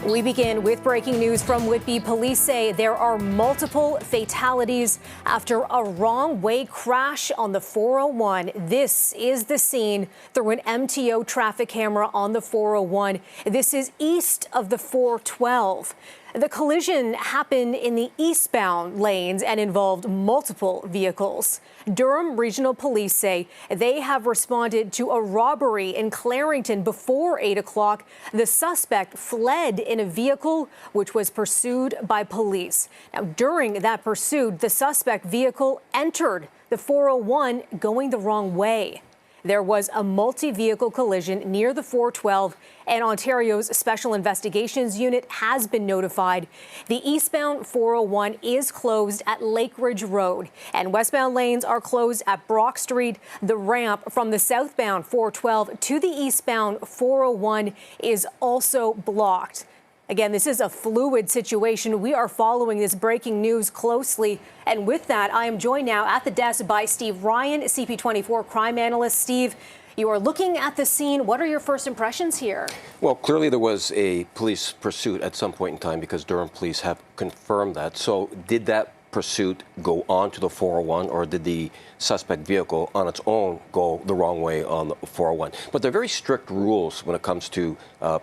We begin with breaking news from Whitby. Police say there are multiple fatalities after a wrong-way crash on the 401. This is the scene through an MTO traffic camera on the 401. This is east of the 412. The collision happened in the eastbound lanes and involved multiple vehicles. Durham Regional Police say they have responded to a robbery in Clarington before 8 o'clock. The suspect fled in a vehicle which was pursued by police. Now, during that pursuit, the suspect vehicle entered the 401 going the wrong way. There was a multi-vehicle collision near the 412, and Ontario's Special Investigations Unit has been notified. The eastbound 401 is closed at Lake Ridge Road, and westbound lanes are closed at Brock Street. The ramp from the southbound 412 to the eastbound 401 is also blocked. Again, this is a fluid situation. We are following this breaking news closely. And with that, I am joined now at the desk by Steve Ryan, CP24 crime analyst. Steve, you are looking at the scene. What are your first impressions here? Well, clearly there was a police pursuit at some point in time because Durham police have confirmed that. So did that pursuit go on to the 401, or did the suspect vehicle on its own go the wrong way on the 401? But there are very strict rules when it comes to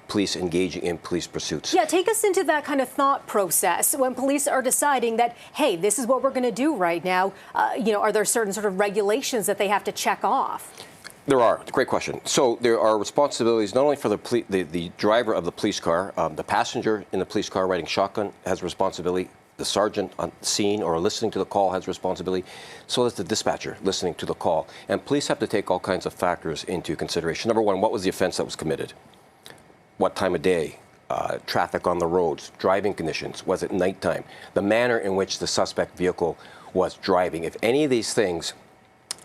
police engaging in police pursuits. Yeah, take us into that kind of thought process when police are deciding that, hey, this is what we're going to do right now. Are there certain sort of regulations that they have to check off? There are. Great question. So there are responsibilities not only for the driver of the police car, the passenger in the police car riding shotgun has responsibility. The sergeant on scene or listening to the call has responsibility. So does the dispatcher listening to the call. And police have to take all kinds of factors into consideration. Number one, what was the offense that was committed? What time of day? Traffic on the roads, driving conditions. Was it nighttime? The manner in which the suspect vehicle was driving. If any of these things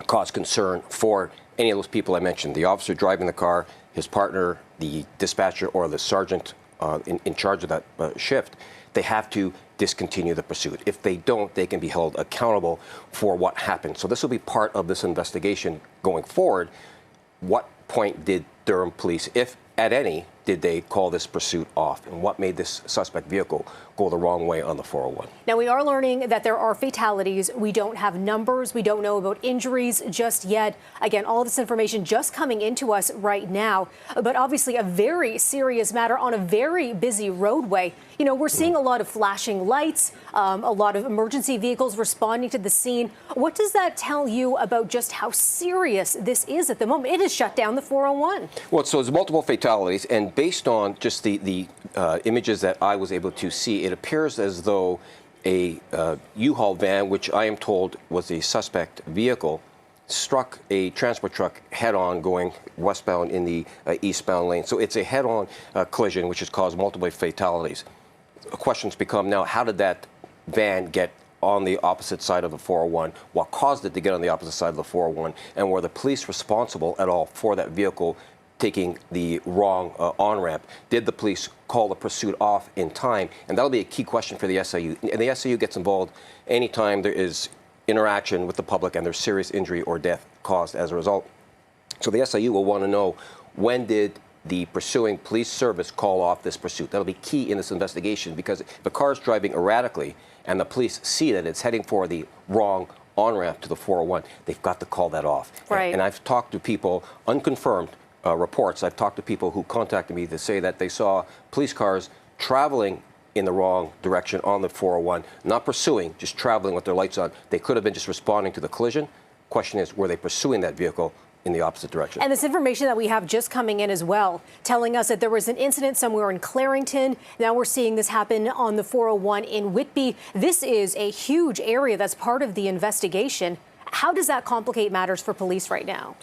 cause concern for any of those people I mentioned, the officer driving the car, his partner, the dispatcher, or the sergeant in charge of that shift, they have to discontinue the pursuit. If they don't, they can be held accountable for what happened. So this will be part of this investigation going forward. What point did Durham police, if at any, did they call this pursuit off? And what made this suspect vehicle go the wrong way on the 401? Now, we are learning that there are fatalities. We don't have numbers. We don't know about injuries just yet. Again, all this information just coming into us right now. But obviously a very serious matter on a very busy roadway. You know, we're seeing a lot of flashing lights, a lot of emergency vehicles responding to the scene. What does that tell you about just how serious this is at the moment? It has shut down the 401. Well, so there's multiple fatalities, and based on just the images that I was able to see, it appears as though a U-Haul van, which I am told was a suspect vehicle, struck a transport truck head-on going westbound in the eastbound lane. So it's a head-on collision, which has caused multiple fatalities. Questions become now, how did that van get on the opposite side of the 401? What caused it to get on the opposite side of the 401? And were the police responsible at all for that vehicle taking the wrong on-ramp? Did the police call the pursuit off in time? And that'll be a key question for the SIU. And the SIU gets involved anytime there is interaction with the public and there's serious injury or death caused as a result. So the SIU will want to know, when did the pursuing police service call off this pursuit? That'll be key in this investigation, because if a car is driving erratically and the police see that it's heading for the wrong on-ramp to the 401, they've got to call that off. Right. And I've talked to people, unconfirmed reports, I've talked to people who contacted me to say that they saw police cars traveling in the wrong direction on the 401, not pursuing, just traveling with their lights on. They could have been just responding to the collision. Question is, were they pursuing that vehicle in the opposite direction? And this information that we have just coming in as well, telling us that there was an incident somewhere in Clarington. Now we're seeing this happen on the 401 in Whitby. This is a huge area that's part of the investigation. How does that complicate matters for police right now?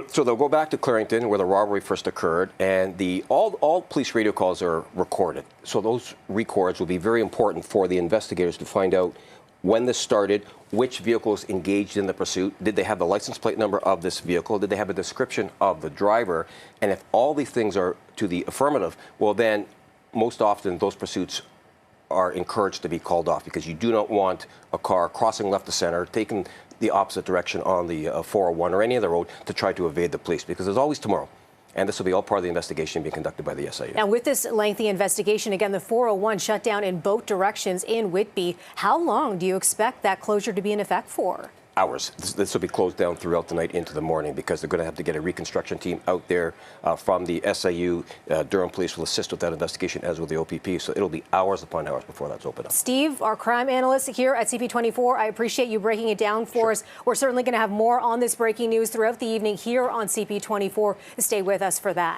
So they'll go back to Clarington, where the robbery first occurred, and all police radio calls are recorded. So those records will be very important for the investigators to find out when this started, which vehicles engaged in the pursuit, did they have the license plate number of this vehicle, did they have a description of the driver, and if all these things are to the affirmative, well then most often those pursuits are encouraged to be called off, because you do not want a car crossing left to center, taking the opposite direction on the 401 or any other road to try to evade the police, because there's always tomorrow. and this will be all part of the investigation being conducted by the SIU. Now, with this lengthy investigation, again, the 401 shut down in both directions in Whitby. How long do you expect that closure to be in effect for? Hours. This will be closed down throughout the night into the morning because they're going to have to get a reconstruction team out there from the SIU. Durham Police will assist with that investigation, as will the OPP. So it'll be hours upon hours before that's opened up. Steve, our crime analyst here at CP24, I appreciate you breaking it down for us. We're certainly going to have more on this breaking news throughout the evening here on CP24. Stay with us for that.